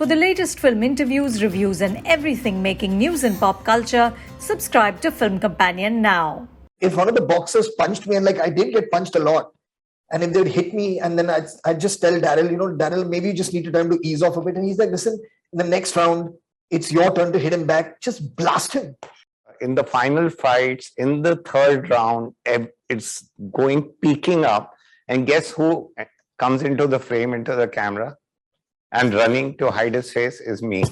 For the latest film interviews, reviews, and everything making news in pop culture, subscribe to Film Companion now. If one of the boxers punched me, and like I did get punched a lot, and if they'd hit me, and then I'd just tell Daryl, Daryl, maybe you just need to tell him to ease off a bit. And he's like, listen, in the next round, it's your turn to hit him back. Just blast him. In the final fights, in the third round, it's peaking up. And guess who comes into the frame, into the camera, and running to hide his face is me.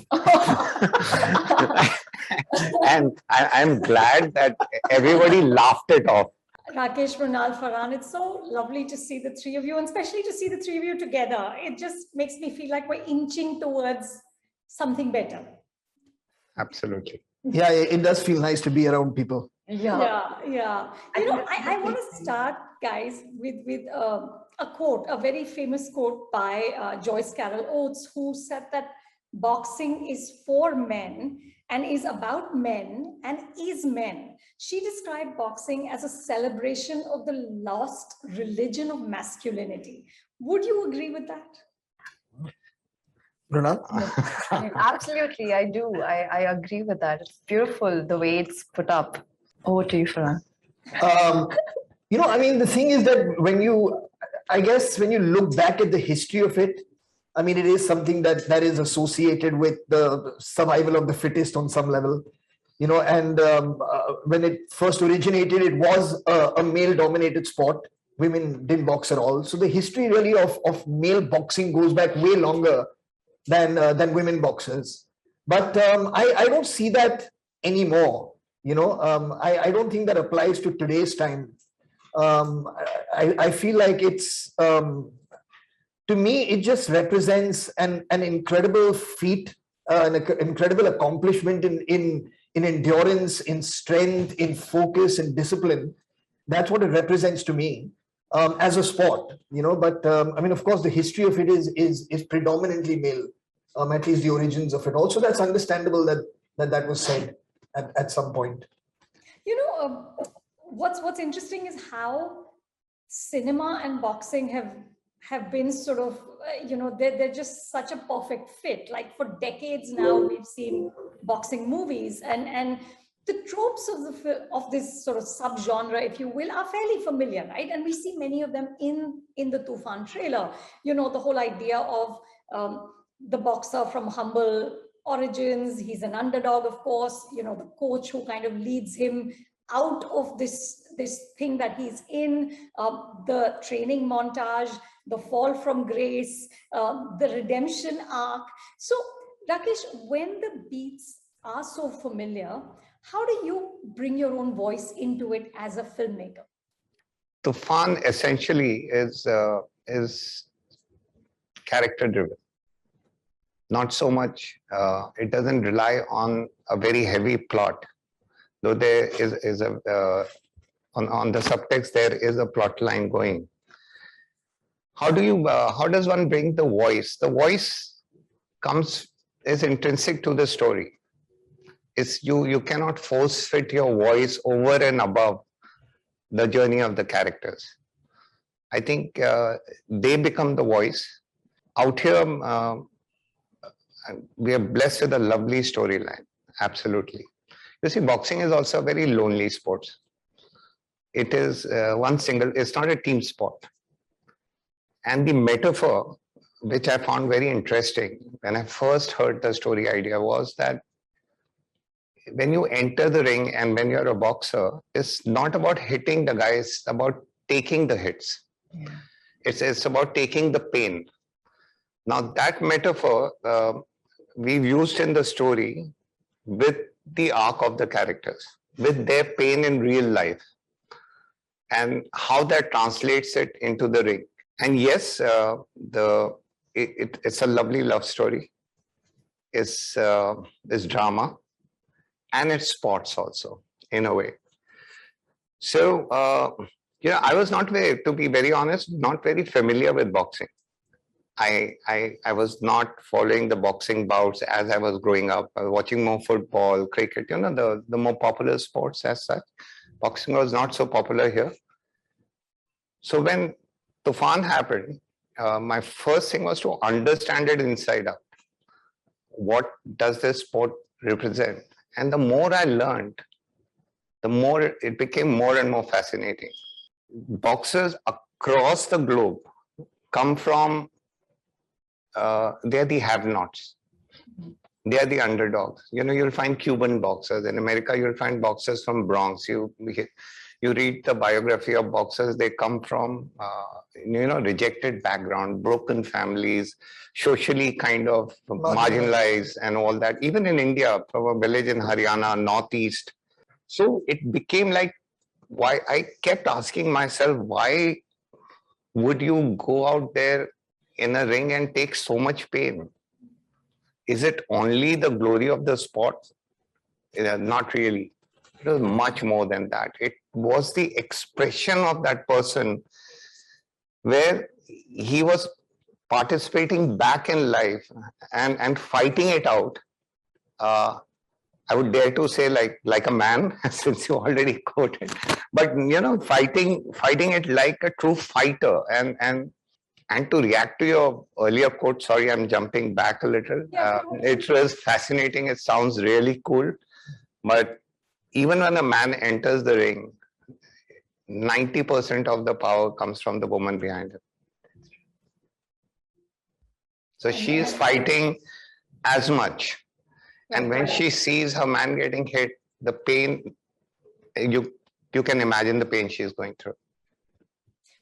And I'm glad that everybody laughed it off. Rakeysh, Mrunal, Farhan, it's so lovely to see the three of you, and especially to see the three of you together. It just makes me feel like we're inching towards something better. Absolutely. Yeah, it does feel nice to be around people. Yeah. I want to start, guys, with a quote, a very famous quote by Joyce Carol Oates, who said that boxing is for men and is about men and is men. She described boxing as a celebration of the lost religion of masculinity. Would you agree with that? Mrunal? Absolutely, I do. I agree with that. It's beautiful the way it's put up. Over to you, Farhan. The thing is that when you look back at the history of it, it is something that is associated with the survival of the fittest on some level, when it first originated, it was a male-dominated sport. Women didn't box at all. So the history really of male boxing goes back way longer than women boxers. But I don't see that anymore. I don't think that applies to today's time. I feel like it's, to me, it just represents an incredible feat, an incredible accomplishment in endurance, in strength, in focus, in discipline. That's what it represents to me as a sport, But of course, the history of it is predominantly male, at least the origins of it. Also, that's understandable that was said at some point. What's interesting is how cinema and boxing have been sort of, they're just such a perfect fit. Like for decades now, we've seen boxing movies, and the tropes of this sort of subgenre, if you will, are fairly familiar, right? And we see many of them in the Toofaan trailer. The whole idea of the boxer from humble origins. He's an underdog, of course. The coach who kind of leads him out of this thing that he's in, the training montage, the fall from grace, the redemption arc. So, Rakeysh, when the beats are so familiar, how do you bring your own voice into it as a filmmaker? Toofaan essentially is character driven. Not so much, it doesn't rely on a very heavy plot, though there is on the subtext, there is a plot line going. How does one bring the voice? The voice is intrinsic to the story. You cannot force fit your voice over and above the journey of the characters. I think they become the voice. Out here, we are blessed with a lovely storyline. Absolutely. You see, boxing is also a very lonely sport. It is it's not a team sport. And the metaphor, which I found very interesting when I first heard the story idea, was that when you enter the ring and when you're a boxer, it's not about hitting the guy, it's about taking the hits. Yeah. It's about taking the pain. Now that metaphor we've used in the story with the arc of the characters, with their pain in real life, and how that translates it into the ring. And yes, it's a lovely love story. It's drama, and it's sports also in a way. So I was to be very honest, not very familiar with boxing. I was not following the boxing bouts as I was growing up. I was watching more football, cricket, the more popular sports as such. Boxing was not so popular here. So when Toofaan happened, my first thing was to understand it inside out. what does this sport represent? And the more I learned, the more it became more and more fascinating. Boxers across the globe come from, they're the have-nots. They are the underdogs. You know, you'll find Cuban boxers. In America, you'll find boxers from Bronx. You read the biography of boxers, they come from, rejected background, broken families, socially kind of marginalized and all that. Even in India, from a village in Haryana, Northeast. So it became like, why I kept asking myself, why would you go out there in a ring and take so much pain? Is it only the glory of the sport? Not really. It was much more than that. It was the expression of that person where he was participating back in life and fighting it out. I would dare to say like a man, since you already quoted, but fighting it like a true fighter and to react to your earlier quote, sorry, I'm jumping back a little. It was fascinating. It sounds really cool. But even when a man enters the ring, 90% of the power comes from the woman behind him. So she is fighting as much. And when she sees her man getting hit, the pain, you can imagine the pain she is going through.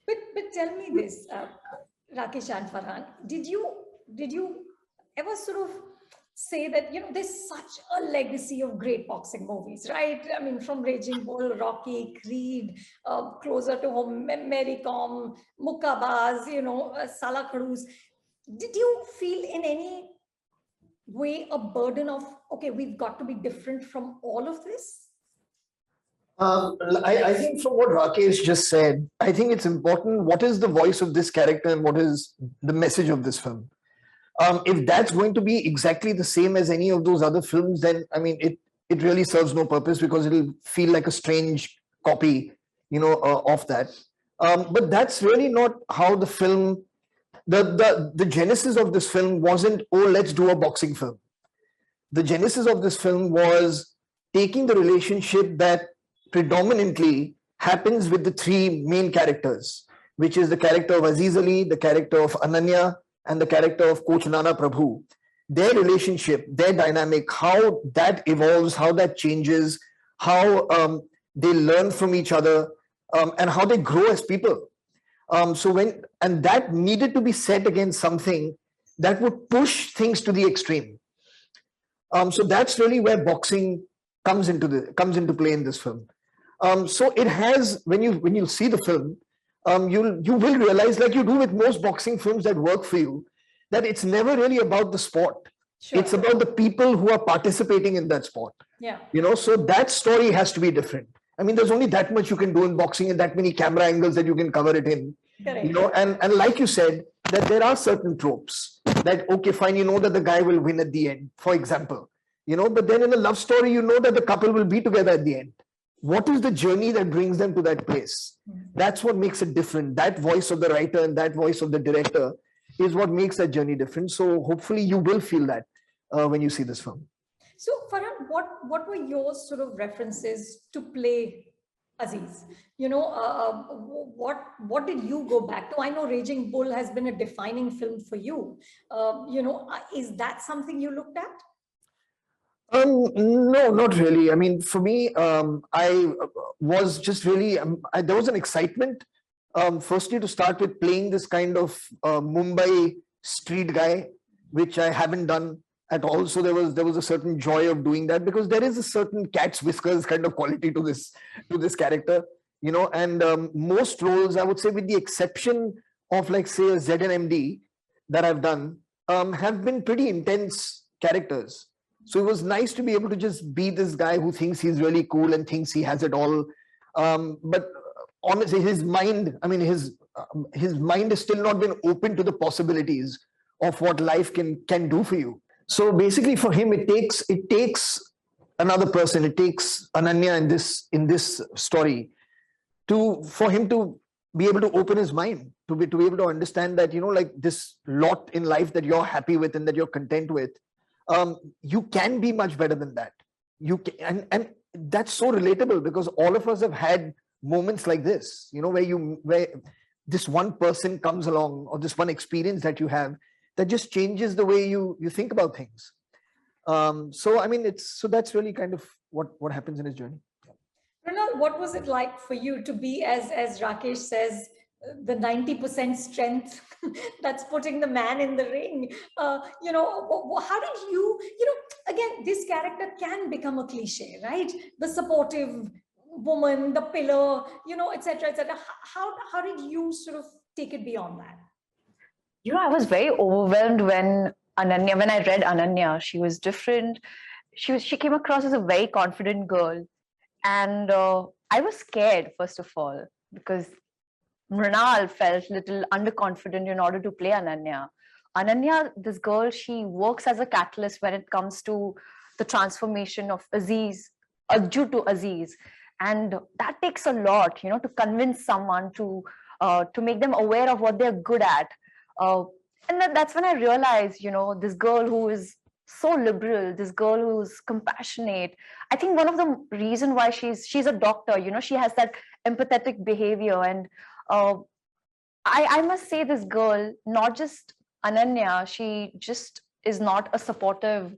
But tell me this, Rakesh and Farhan, did you ever sort of say that, there's such a legacy of great boxing movies, right? I mean, from Raging Bull, Rocky, Creed, closer to home, Mary Com, Mukkabaz, Sala Kharoos. Did you feel in any way a burden of, okay, we've got to be different from all of this? I think from what Rakesh just said, I think it's important what is the voice of this character and what is the message of this film. If that's going to be exactly the same as any of those other films, then I mean it really serves no purpose, because it'll feel like a strange copy, of that. But that's really not how the film. The genesis of this film wasn't, oh, let's do a boxing film. The genesis of this film was taking the relationship that predominantly happens with the three main characters, which is the character of Aziz Ali, the character of Ananya, and the character of Coach Nana Prabhu. Their relationship, their dynamic, how that evolves, how that changes, how they learn from each other, and how they grow as people. And that needed to be set against something that would push things to the extreme. So that's really where boxing comes into play in this film. So it has, when you see the film, you will realize, like you do with most boxing films that work for you, that it's never really about the sport. Sure. It's about the people who are participating in that sport. Yeah. So that story has to be different. I mean, there's only that much you can do in boxing and that many camera angles that you can cover it in. Correct. And like you said, that there are certain tropes that, okay, fine, that the guy will win at the end, for example. But then in a love story, that the couple will be together at the end. What is the journey that brings them to that place? That's what makes it different. That voice of the writer and that voice of the director is what makes that journey different. So hopefully you will feel that when you see this film. So Farhan, what were your sort of references to play Aziz? What did you go back to? I know Raging Bull has been a defining film for you. Is that something you looked at? No, not really. I mean, for me, I was just really, there was an excitement, firstly to start with playing this kind of Mumbai street guy, which I haven't done at all. So there was a certain joy of doing that, because there is a certain cat's whiskers kind of quality to this character, and most roles, I would say, with the exception of like, say, a ZNMD that I've done, have been pretty intense characters. So it was nice to be able to just be this guy who thinks he's really cool and thinks he has it all. But honestly, his mind, I mean, his mind has still not been open to the possibilities of what life can do for you. So basically for him, it takes another person, it takes Ananya in this story for him to be able to open his mind, to be able to understand that, like this lot in life that you're happy with and that you're content with, You can be much better than that. You can, and that's so relatable because all of us have had moments like this, where this one person comes along or this one experience that you have that just changes the way you think about things. So I mean, that's really kind of what happens in his journey. Mrunal, what was it like for you to be, as Rakesh says, the 90% strength that's putting the man in the ring? How did again, this character can become a cliche, right? The supportive woman, the pillar, etc., etc. How did you sort of take it beyond that? I was very overwhelmed when I read Ananya. She was different. She came across as a very confident girl. And I was scared, first of all, because Mrunal felt a little underconfident in order to play Ananya. Ananya, this girl, she works as a catalyst when it comes to the transformation of Ajju to Aziz. And that takes a lot, to convince someone to make them aware of what they're good at. And that's when I realized, this girl who is so liberal, this girl who's compassionate. I think one of the reason why she's a doctor, she has that empathetic behavior. And I must say, this girl, not just Ananya, she just is not a supportive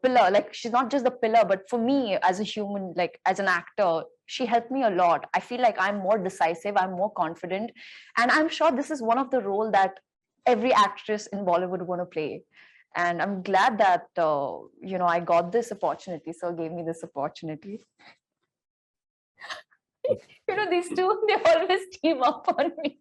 pillar. Like, she's not just the pillar, but for me as a human, like as an actor, she helped me a lot. I feel like I'm more decisive, I'm more confident. And I'm sure this is one of the roles that every actress in Bollywood want to play. And I'm glad that, I got this opportunity. So gave me this opportunity. These two, they always team up on me.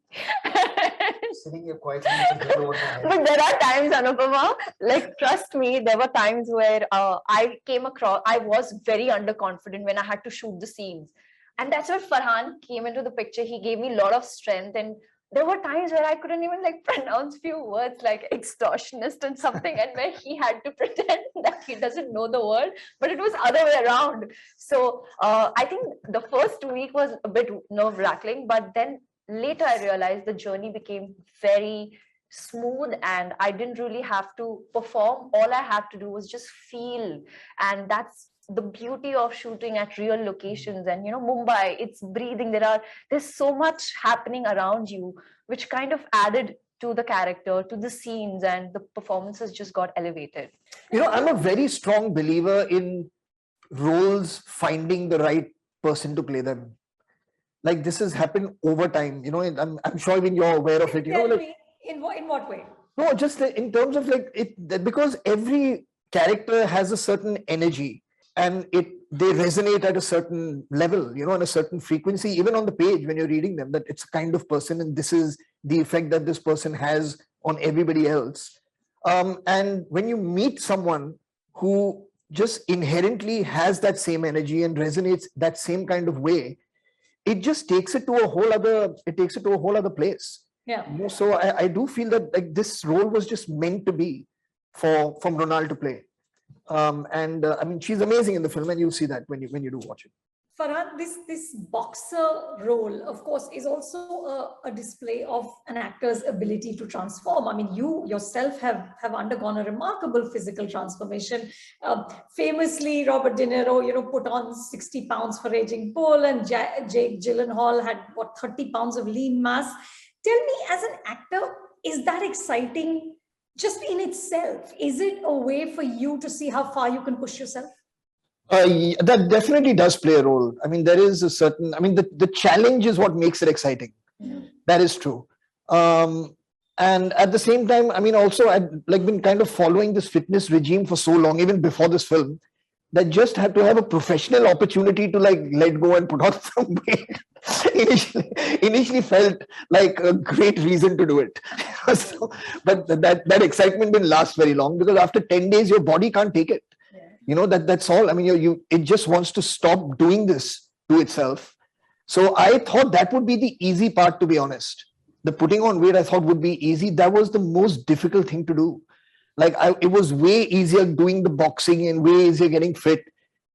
Sitting here quietly. But there are times, Anupama, like, trust me, there were times where I was very underconfident when I had to shoot the scenes. And that's where Farhan came into the picture. He gave me a lot of strength. And there were times where I couldn't even pronounce few words like extortionist and something, and where he had to pretend that he doesn't know the word, but it was other way around. So I think the first week was a bit nerve-wracking, but then later I realized the journey became very smooth and I didn't really have to perform. All I had to do was just feel, and that's the beauty of shooting at real locations. And Mumbai, it's breathing. There's so much happening around you, which kind of added to the character, to the scenes, and the performances just got elevated. I'm a very strong believer in roles finding the right person to play them. Like, this has happened over time, and I'm sure even you're aware of it. Tell me, in what way? No, just in terms of because every character has a certain energy. And they resonate at a certain level, on a certain frequency, even on the page when you're reading them, that it's a kind of person and this is the effect that this person has on everybody else. And when you meet someone who just inherently has that same energy and resonates that same kind of way, it just takes it to a whole other place. Yeah. So I do feel that this role was just meant to be for Mrunal to play. And I mean, she's amazing in the film, and you'll see that when you do watch it. Farhan, this boxer role, of course, is also a display of an actor's ability to transform. I mean, you yourself have undergone a remarkable physical transformation. Famously, Robert De Niro, put on 60 pounds for Raging Bull, and Jake Gyllenhaal had 30 pounds of lean mass. Tell me, as an actor, is that exciting? Just in itself, is it a way for you to see how far you can push yourself? That definitely does play a role. I mean, there is a certain, the challenge is what makes it exciting. Yeah. That is true. And at the same time, also I've been kind of following this fitness regime for so long, even before this film, that just had to have a professional opportunity to let go and put on some weight. Initially felt like a great reason to do it. But that excitement didn't last very long, because after 10 days, your body can't take it. Yeah. That's all. I mean, it just wants to stop doing this to itself. So I thought that would be the easy part, to be honest. The putting on weight I thought would be easy. That was the most difficult thing to do. It was way easier doing the boxing and way easier getting fit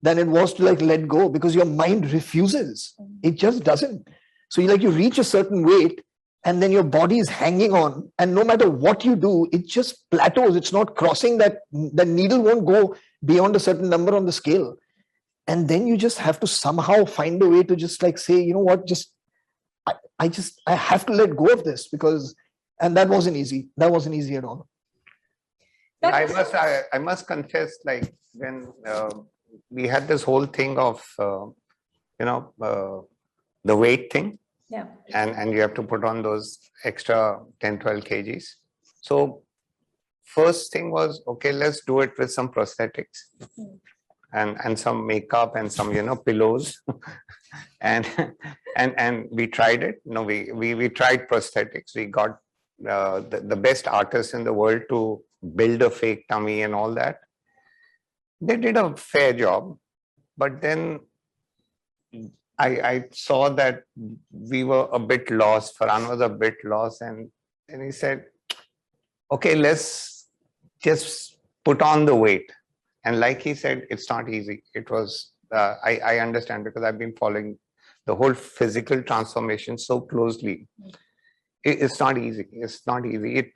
than it was to let go, because your mind refuses. It just doesn't. So you reach a certain weight and then your body is hanging on, and no matter what you do, it just plateaus. It's not crossing that. The needle won't go beyond a certain number on the scale. And then you just have to somehow find a way to just like say, you know what, I have to let go of this, because, and that wasn't easy. That wasn't easy at all. I must confess, like when we had this whole thing of, the weight thing. Yeah. And you have to put on those extra 10, 12 kgs. So first thing was, okay, let's do it with some prosthetics and some makeup and some, pillows. and we tried it. No, we tried prosthetics. We got the best artists in the world to build a fake tummy and all that. They did a fair job, but then I saw that we were a bit lost. Farhan was a bit lost, and he said, okay, let's just put on the weight. And like he said, it's not easy. It was, I understand, because I've been following the whole physical transformation so closely. It's not easy. It's not easy.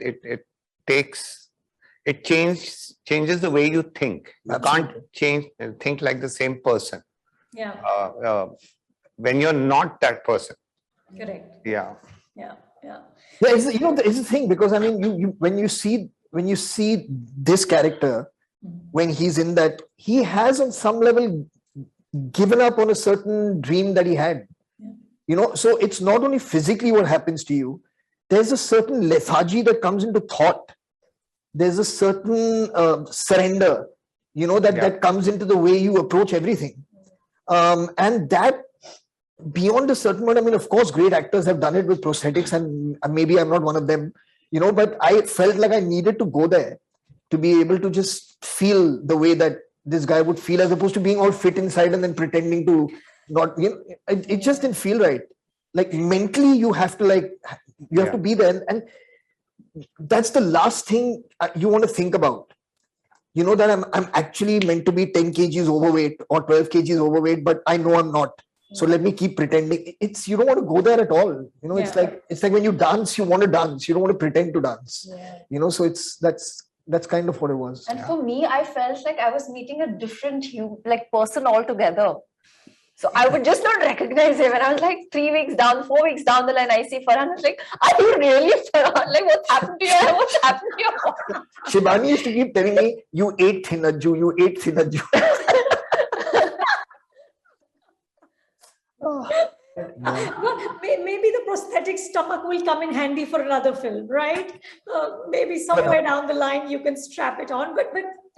It changes the way you think. You Absolutely. can't think like the same person. Yeah. When you're not that person. Correct. Yeah. Yeah. Yeah. Yeah, it's the thing, because I mean, you when you see this character, when he's in that, he has on some level given up on a certain dream that he had. So it's not only physically what happens to you. There's a certain lethargy that comes into thought. There's a certain surrender, that comes into the way you approach everything. And that, beyond a certain point, I mean, of course, great actors have done it with prosthetics, and maybe I'm not one of them, but I felt like I needed to go there to be able to just feel the way that this guy would feel, as opposed to being all fit inside and then pretending to not, it just didn't feel right. Like mentally, you have to be there. And that's the last thing you want to think about. That I'm actually meant to be 10 kgs overweight or 12 kgs overweight, but I know I'm not. So let me keep pretending. You don't want to go there at all. It's like when you dance, you want to dance. You don't want to pretend to dance. Yeah. So that's kind of what it was. And for me, I felt like I was meeting a different person altogether. So I would just not recognize him. And I was like 3 weeks down, 4 weeks down the line, I see Farhan. I was like, are you really Farhan? Like, what's happened to you? What's happened to you? Shibani used to keep telling me, you ate thinaju, you ate thinaju. Well, maybe the prosthetic stomach will come in handy for another film, right? Maybe somewhere down the line you can strap it on. But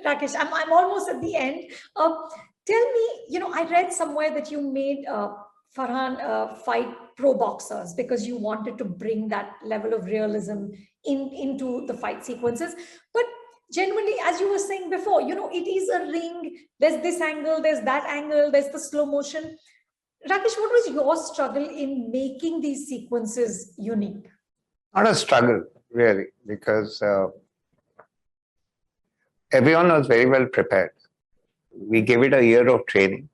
Rakesh, I'm almost at the end. Tell me, I read somewhere that you made Farhan fight pro boxers because you wanted to bring that level of realism into the fight sequences. But genuinely, as you were saying before, it is a ring. There's this angle, there's that angle, there's the slow motion. Rakesh, what was your struggle in making these sequences unique? Not a struggle, really, because everyone was very well prepared. We gave it a year of training,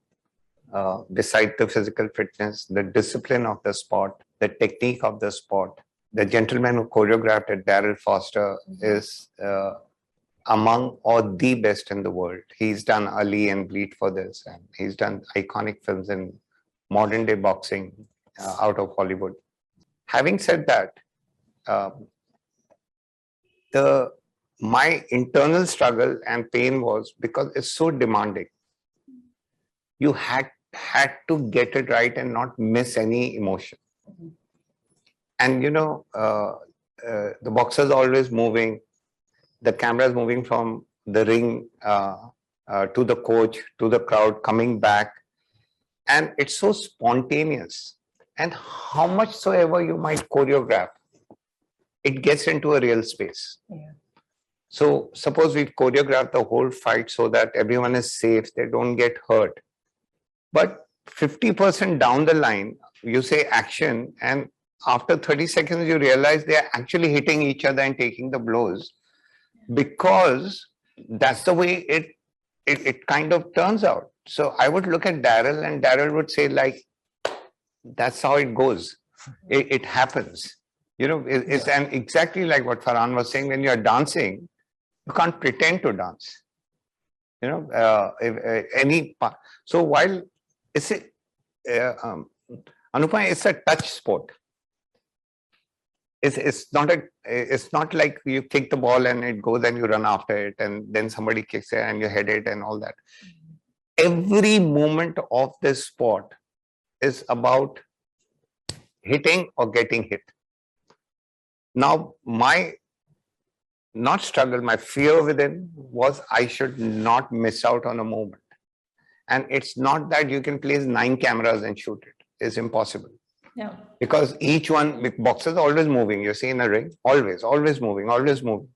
beside the physical fitness, the discipline of the sport, the technique of the sport. The gentleman who choreographed it, Daryl Foster, is among or the best in the world. He's done Ali and Bleed for this, and he's done iconic films in modern day boxing out of Hollywood. Having said that, my internal struggle and pain was because it's so demanding. You had to get it right and not miss any emotion. And the boxer's always moving, the camera is moving from the ring to the coach, to the crowd, coming back. And it's so spontaneous. And how much soever you might choreograph, it gets into a real space. Yeah. So suppose we've choreographed the whole fight so that everyone is safe, they don't get hurt. But 50% down the line, you say action, and after 30 seconds, you realize they are actually hitting each other and taking the blows, because that's the way it kind of turns out. So I would look at Daryl, and Daryl would say, like, that's how it goes. It happens. You know, it's and exactly like what Farhan was saying. When you are dancing, you can't pretend to dance. You know, so while it's a Anupama, it's a touch sport. It's not like you kick the ball and it goes and you run after it and then somebody kicks it and you head it and all that. Every moment of this sport is about hitting or getting hit. Now, my fear within was I should not miss out on a moment. And it's not that you can place 9 cameras and shoot it. It's impossible. Yeah. Because each one, boxers are always moving. You see in a ring, always moving, always moving.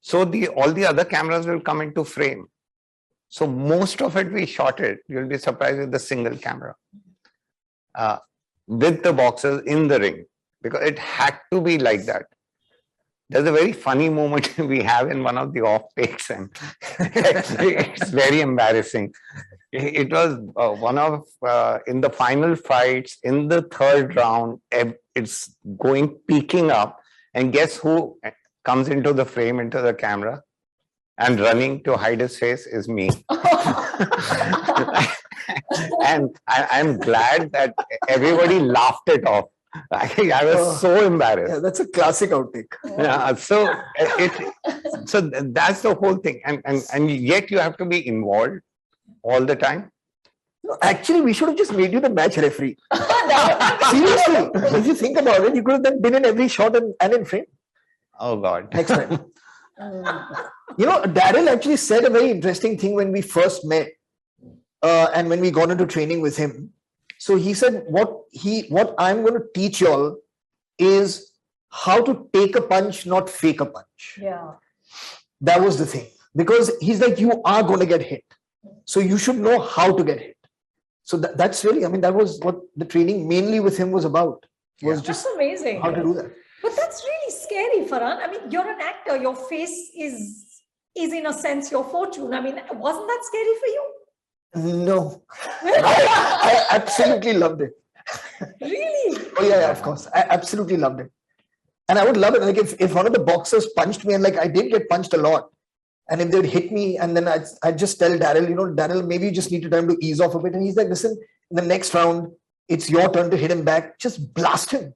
So all the other cameras will come into frame. So most of it we shot it. You'll be surprised with the single camera. With the boxers in the ring. Because it had to be like that. There's a very funny moment we have in one of the off takes, and it's very embarrassing. It was one of in the final fights in the 3rd round. It's peaking up, and guess who comes into the frame, into the camera, and running to hide his face is me. And I'm glad that everybody laughed it off. I was so embarrassed. Yeah, that's a classic outtake. Yeah, so that's the whole thing, and yet you have to be involved all the time. No, actually, we should have just made you the match referee. Seriously, if you think about it, you could have then been in every shot and in frame. Oh God! Next time. You know, Daryl actually said a very interesting thing when we first met, and when we got into training with him. So he said, what I'm going to teach y'all is how to take a punch, not fake a punch. Yeah. That was the thing. Because he's like, you are going to get hit. So you should know how to get hit. So that's really, I mean, that was what the training mainly with him was about. Was just that's amazing. How to do that. But that's really scary, Farhan. I mean, you're an actor. Your face is in a sense your fortune. I mean, wasn't that scary for you? No. I absolutely loved it. Really? Oh yeah, of course. I absolutely loved it. And I would love it. Like if one of the boxers punched me, and like I did get punched a lot, and if they'd hit me, and then I'd just tell Daryl, Daryl, maybe you just need to tell him to ease off a bit. And he's like, listen, in the next round, it's your turn to hit him back. Just blast him.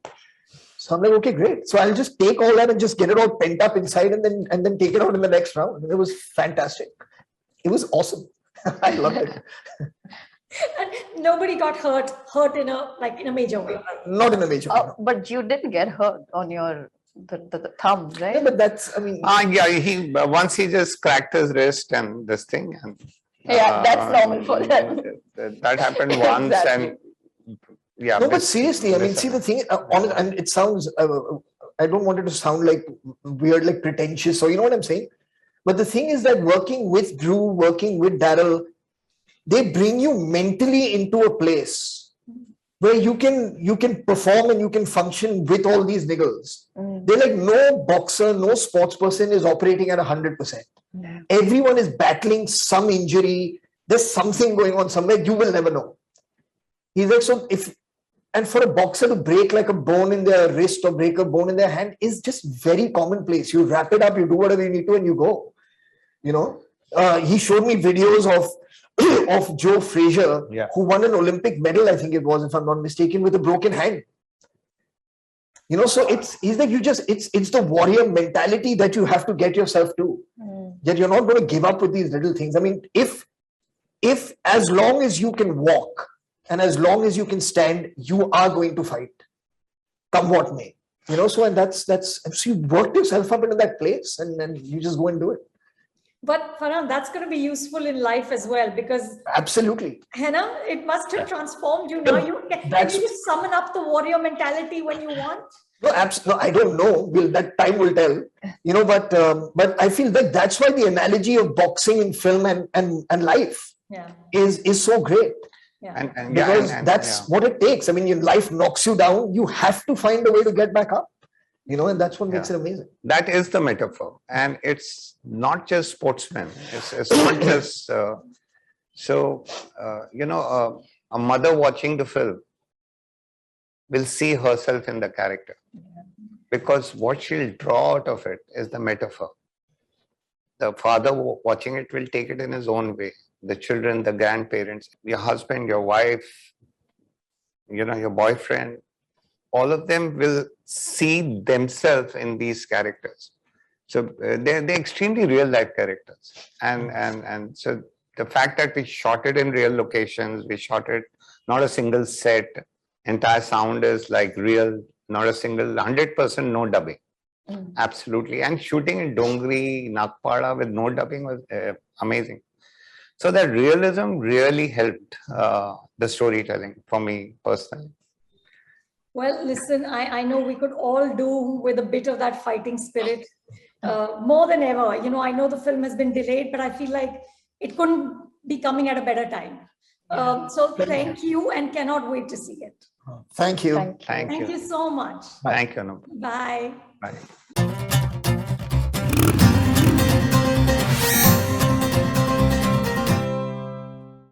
So I'm like, okay, great. So I'll just take all that and just get it all pent up inside, and then take it out in the next round. And it was fantastic. It was awesome. I loved it. And nobody got hurt in a major way. Not in a major way. But you didn't get hurt on your the thumb, right? Yeah, but that's, I mean. Yeah, once he just cracked his wrist and this thing. And, that's normal for them. That happened once. Exactly. And yeah. No, but seriously, I mean, see the thing, and it sounds, I don't want it to sound like weird, like pretentious, or you know what I'm saying? But the thing is that working with Drew, working with Daryl, they bring you mentally into a place where you can perform and you can function with all these niggles. They're like, no boxer, no sports person is operating at 100%. Everyone is battling some injury. There's something going on somewhere. You will never know. He's like, so and for a boxer to break like a bone in their wrist or break a bone in their hand is just very commonplace. You wrap it up, you do whatever you need to, and you go. He showed me videos of Joe Frazier, who won an Olympic medal, I think it was, if I'm not mistaken, with a broken hand. So he's like, it's the warrior mentality that you have to get yourself to. That you're not going to give up with these little things. I mean, if as long as you can walk and as long as you can stand, you are going to fight, come what may. So and that's so you worked yourself up into that place, and then you just go and do it. But Farhan, that's going to be useful in life as well, because absolutely, Hannah, it must have transformed you. Now can you just summon up the warrior mentality when you want? No, I don't know. That time will tell. But I feel that that's why the analogy of boxing in film and life is so great. Yeah. Because that's what it takes. I mean, your life knocks you down. You have to find a way to get back up. And that's what makes it amazing. That is the metaphor. And it's not just sportsmen. It's not just, a mother watching the film will see herself in the character. because what she'll draw out of it is the metaphor. The father watching it will take it in his own way. The children, the grandparents, your husband, your wife, your boyfriend, all of them will see themselves in these characters. So they're extremely real life characters. And so the fact that we shot it in real locations, we shot it not a single set, entire sound is like real, not a single 100% no dubbing. Absolutely. And shooting in Dongri, Nagpada with no dubbing was amazing. So that realism really helped the storytelling for me personally. Well, listen, I know we could all do with a bit of that fighting spirit more than ever. I know the film has been delayed, but I feel like it couldn't be coming at a better time. So thank you, and cannot wait to see it. Thank you. Thank you. Thank you so much. Thank you, Anupama. Bye. Bye.